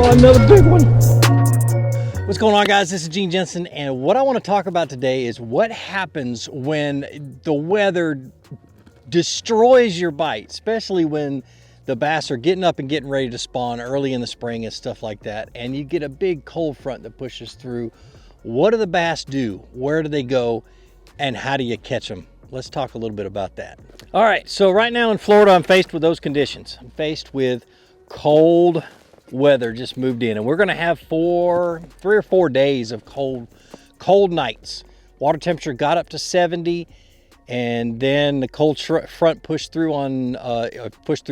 Oh, another big one. What's going on, guys? This is Gene Jensen, and what I want to talk about today is what happens when the weather destroys your bite, especially when the bass are getting up and getting ready to spawn early in the spring and stuff like that, and you get a big cold front that pushes through. What do the bass do? Where do they go? And how do you catch them? Let's talk a little bit about that. All right, so right now in Florida, I'm faced with those conditions. I'm faced with cold weather just moved in, and we're gonna have 3 or 4 days of cold nights. Water temperature got up to 70, and then the cold front pushed through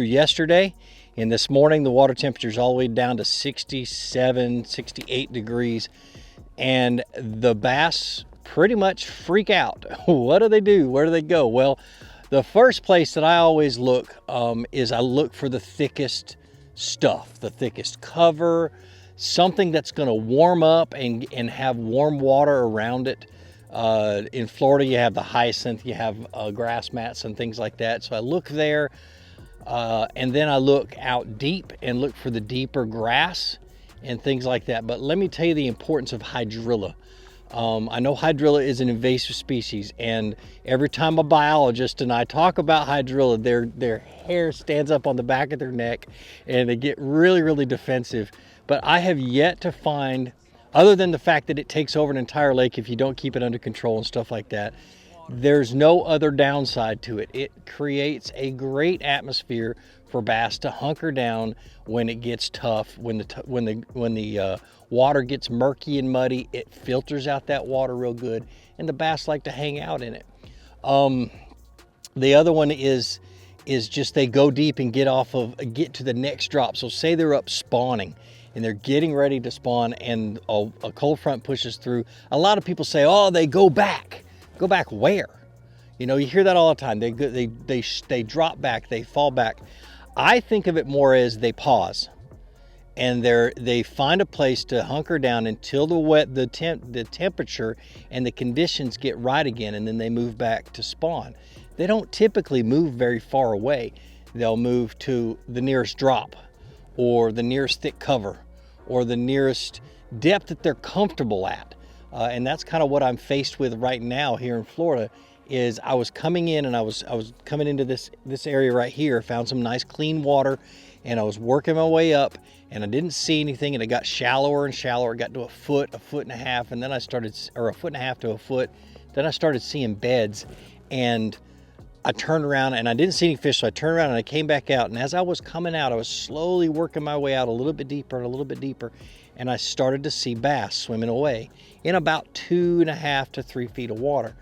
yesterday, and this morning the water temperature is all the way down to 67, 68 degrees, and the bass pretty much freak out. What do they do? Where do they go? Well, the first place that I always look is I look for the thickest stuff, the thickest cover, something that's going to warm up and have warm water around it. In Florida, you have the hyacinth, you have grass mats and things like that. So I look there, and then I look out deep and look for the deeper grass and things like that. But let me tell you the importance of hydrilla. I know hydrilla is an invasive species, and every time a biologist and I talk about hydrilla, their hair stands up on the back of their neck and they get really, really defensive. But I have yet to find, other than the fact that it takes over an entire lake if you don't keep it under control and stuff like that, there's no other downside to it. It creates a great atmosphere for bass to hunker down when it gets tough, when the water gets murky and muddy. It filters out that water real good, and the bass like to hang out in it. The other one is just they go deep and get to the next drop. So say they're up spawning and they're getting ready to spawn, and a cold front pushes through. A lot of people say, oh, they go back. Go back where? You know, you hear that all the time. They drop back, they fall back. I think of it more as they pause, and they find a place to hunker down until the temperature and the conditions get right again, and then they move back to spawn. They don't typically move very far away. They'll move to the nearest drop, or the nearest thick cover, or the nearest depth that they're comfortable at. And that's kind of what I'm faced with right now here in Florida. Is I was coming in, and I was coming into this area right here, found some nice clean water, and I was working my way up, and I didn't see anything, and it got shallower and shallower. It got to a foot and a half, and then a foot and a half to a foot. Then I started seeing beds, and I turned around and I didn't see any fish, so I turned around and I came back out, and as I was coming out, I was slowly working my way out a little bit deeper and a little bit deeper, and I started to see bass swimming away in about 2.5 to 3 feet of water.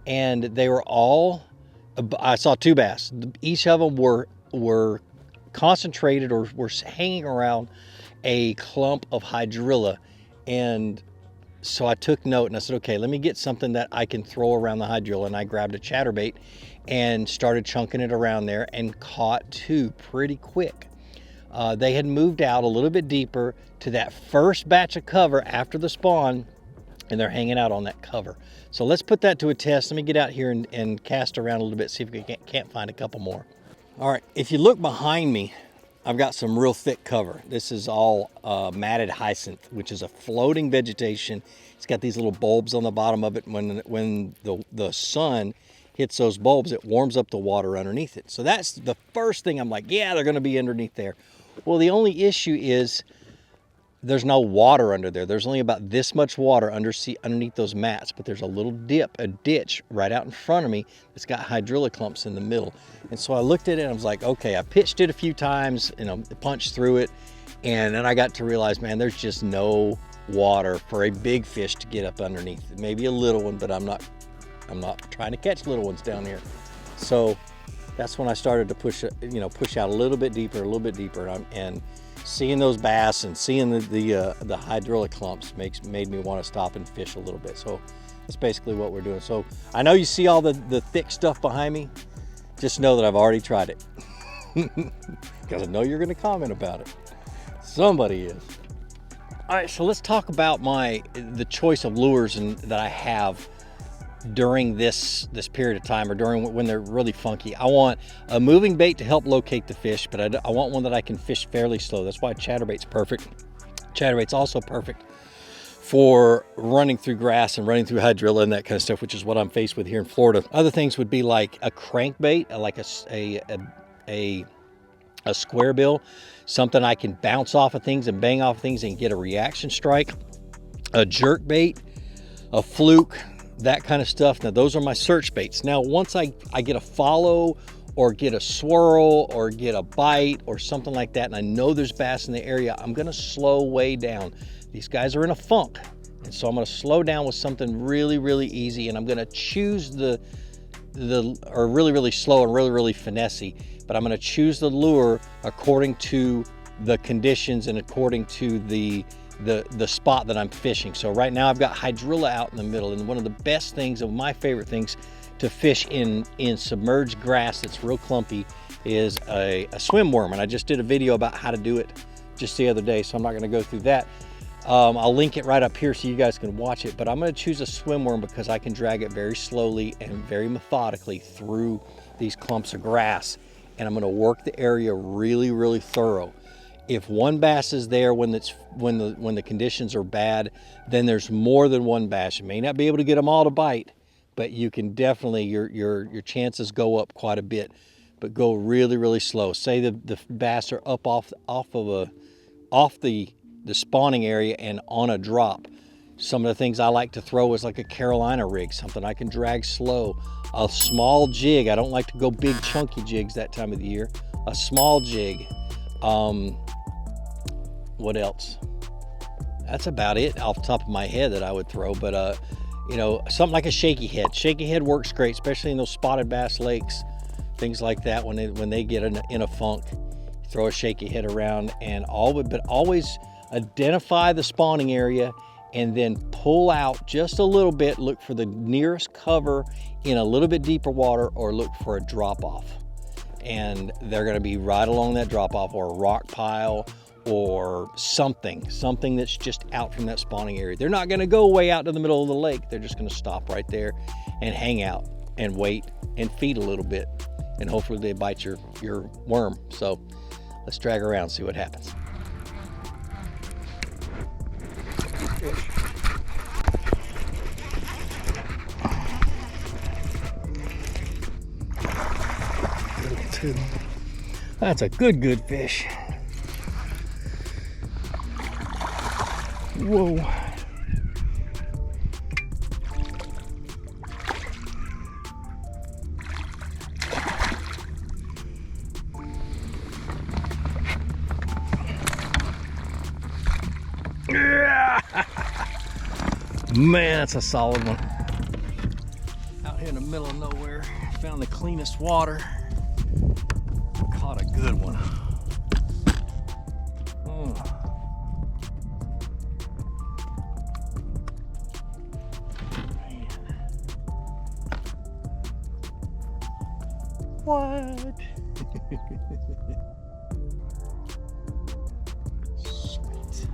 And they were all, I saw 2 bass. Each of them were concentrated or were hanging around a clump of hydrilla. And so I took note, and I said, okay, let me get something that I can throw around the hydrilla. And I grabbed a chatterbait and started chunking it around there and caught 2 pretty quick. They had moved out a little bit deeper to that first batch of cover after the spawn, and they're hanging out on that cover. So let's put that to a test. Let me get out here and cast around a little bit, see if we can't find a couple more. All right, if you look behind me, I've got some real thick cover. This is all matted hyacinth, which is a floating vegetation. It's got these little bulbs on the bottom of it. When the sun hits those bulbs, it warms up the water underneath it. So that's the first thing I'm like, yeah, they're gonna be underneath there. Well, the only issue is there's no water under there. There's only about this much water underneath those mats, but there's a little ditch right out in front of me that's got hydrilla clumps in the middle. And so I looked at it and I was like, okay, I pitched it a few times, punched through it, and then I got to realize, man, there's just no water for a big fish to get up underneath. Maybe a little one, but I'm not trying to catch little ones down here. So that's when I started to push out a little bit deeper, and seeing those bass and seeing the hydrilla clumps made me want to stop and fish a little bit. So that's basically what we're doing. So I know you see all the thick stuff behind me. Just know that I've already tried it, because I know you're going to comment about it. Somebody is. All right, so let's talk about the choice of lures that I have during this period of time, or during when they're really funky. I want a moving bait to help locate the fish, but I want one that I can fish fairly slow. That's why chatterbait's perfect. Chatterbait's also perfect for running through grass and running through hydrilla and that kind of stuff, which is what I'm faced with here in Florida. Other things would be like a crankbait, like a square bill, something I can bounce off of things and bang off things and get a reaction strike. A jerk bait, a fluke, that kind of stuff. Now those are my search baits. Now once I get a follow or get a swirl or get a bite or something like that, and I know there's bass in the area, I'm gonna slow way down. These guys are in a funk, and so I'm gonna slow down with something really, really easy, and I'm gonna choose or really slow and really finessey, but I'm gonna choose the lure according to the conditions and according to the spot that I'm fishing. So right now I've got hydrilla out in the middle, and one of the best things, of my favorite things to fish in submerged grass that's real clumpy, is a swim worm. And I just did a video about how to do it just the other day, so I'm not gonna go through that. I'll link it right up here so you guys can watch it, but I'm gonna choose a swim worm because I can drag it very slowly and very methodically through these clumps of grass, and I'm gonna work the area really thorough. If one bass is there when the conditions are bad, then there's more than one bass. You may not be able to get them all to bite, but you can definitely, your chances go up quite a bit. But go really slow. Say the bass are up off the spawning area and on a drop. Some of the things I like to throw is like a Carolina rig, something I can drag slow. A small jig. I don't like to go big chunky jigs that time of the year. A small jig. What else? That's about it off the top of my head that I would throw. But you know, something like a shaky head. Shaky head works great, especially in those spotted bass lakes, things like that. When they get in a funk, throw a shaky head around, and but always identify the spawning area and then pull out just a little bit. Look for the nearest cover in a little bit deeper water, or look for a drop off, and they're going to be right along that drop off, or a rock pile, or something that's just out from that spawning area. They're not going to go way out to the middle of the lake. They're just going to stop right there and hang out and wait and feed a little bit, and hopefully they bite your worm. So let's drag around, see what happens. That's a good fish. Whoa. Man, that's a solid one. Out here in the middle of nowhere, found the cleanest water. Caught a good one. Man. What? Sweet.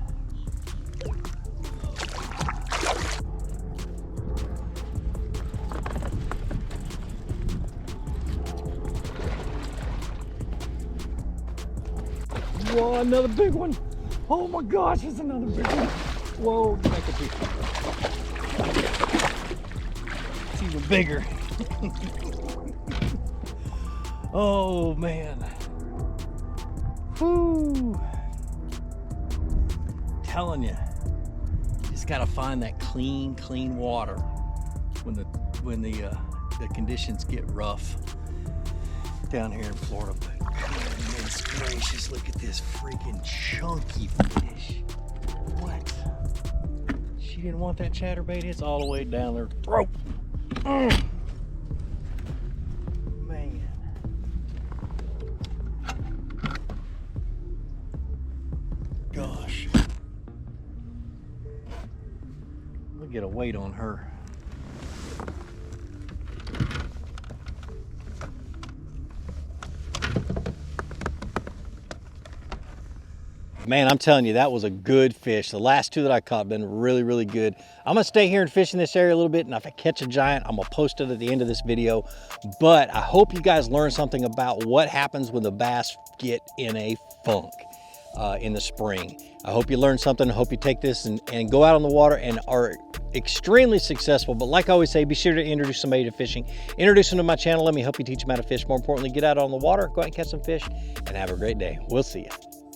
Whoa, another big one. Oh my gosh, there's another big one. Whoa, that could be. It's even bigger. Oh man. Whoo. Telling you, just gotta find that clean water when the conditions get rough down here in Florida. But goodness gracious, look at this freaking chunky fish. What? She didn't want that chatterbait. It's all the way down their throat. Man. Gosh. We'll get a weight on her. Man, I'm telling you, that was a good fish. The last two that I caught have been really good. I'm gonna stay here and fish in this area a little bit, and if I catch a giant, I'm gonna post it at the end of this video. But I hope you guys learned something about what happens when the bass get in a funk in the spring. I hope you learned something. I hope you take this and go out on the water and are extremely successful. But like I always say, be sure to introduce somebody to fishing. Introduce them to my channel. Let me help you teach them how to fish. More importantly, get out on the water, go out and catch some fish, and have a great day. We'll see you.